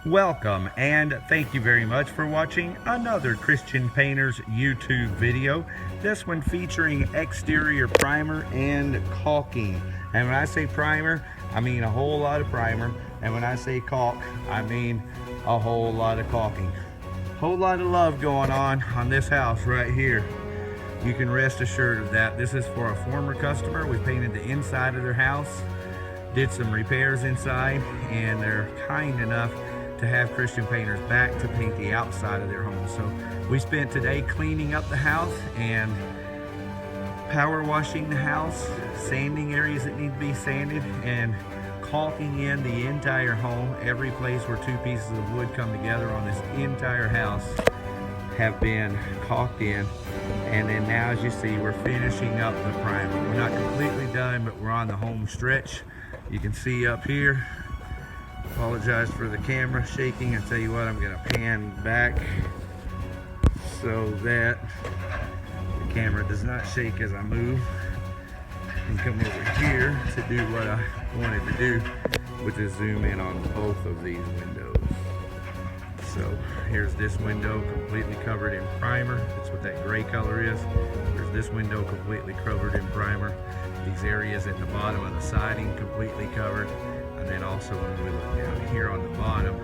Welcome and thank you very much for watching another Christian Painters YouTube video. This one featuring exterior primer and caulking. And when I say primer, I mean a whole lot of primer. And when I say caulk, I mean a whole lot of caulking. Whole lot of love going on this house right here. You can rest assured of that. This is for a former customer. We painted the inside of their house, did some repairs inside, and they're kind enough to have Christian Painters back to paint the outside of their home. So we spent today cleaning up the house and power washing the house, sanding areas that need to be sanded, and caulking in the entire home. Every place where two pieces of wood come together on this entire house have been caulked in. And then now, as you see, we're finishing up the primer. We're not completely done, but we're on the home stretch. You can see up here, apologize for the camera shaking. I tell you what, I'm going to pan back so that the camera does not shake as I move, and come over here to do what I wanted to do, which is zoom in on both of these windows. So here's this window completely covered in primer. That's what that gray color is. There's this window completely covered in primer. These areas at the bottom of the siding completely covered. And then also when we look down here on the bottom,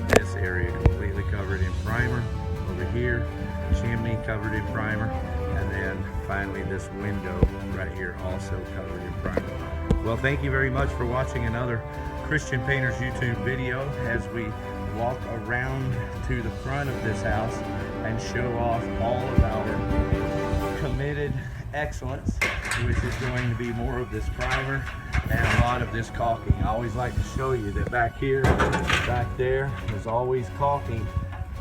this area completely covered in primer. Over here, chimney covered in primer. And then finally this window right here also covered in primer. Well, thank you very much for watching another Christian Painters YouTube video as we walk around to the front of this house and show off all of our committed excellence, which is going to be more of this primer and a lot of this caulking. I always like to show you that back here, back there, there's always caulking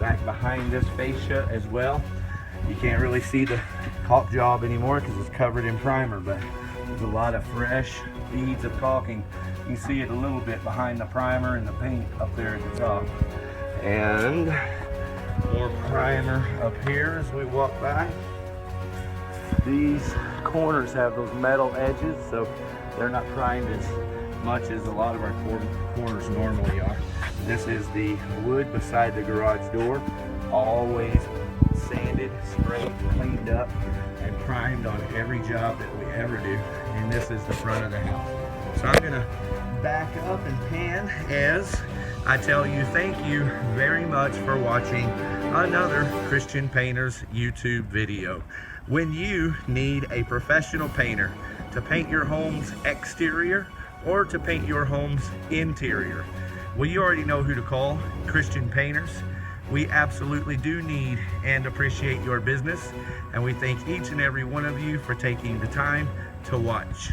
back behind this fascia as well. You can't really see the caulk job anymore because it's covered in primer, but there's a lot of fresh beads of caulking. You can see it a little bit behind the primer and the paint up there at the top. And more primer up here as we walk by. These corners have those metal edges, so they're not primed as much as a lot of our corners normally are. This is the wood beside the garage door, always sanded, sprayed, cleaned up, and primed on every job that we ever do. And this is the front of the house. So I'm gonna back up and pan as I tell you thank you very much for watching another Christian Painters YouTube video. When you need a professional painter to paint your home's exterior or to paint your home's interior, well, you already know who to call, Christian Painters. We absolutely do need and appreciate your business, and we thank each and every one of you for taking the time to watch.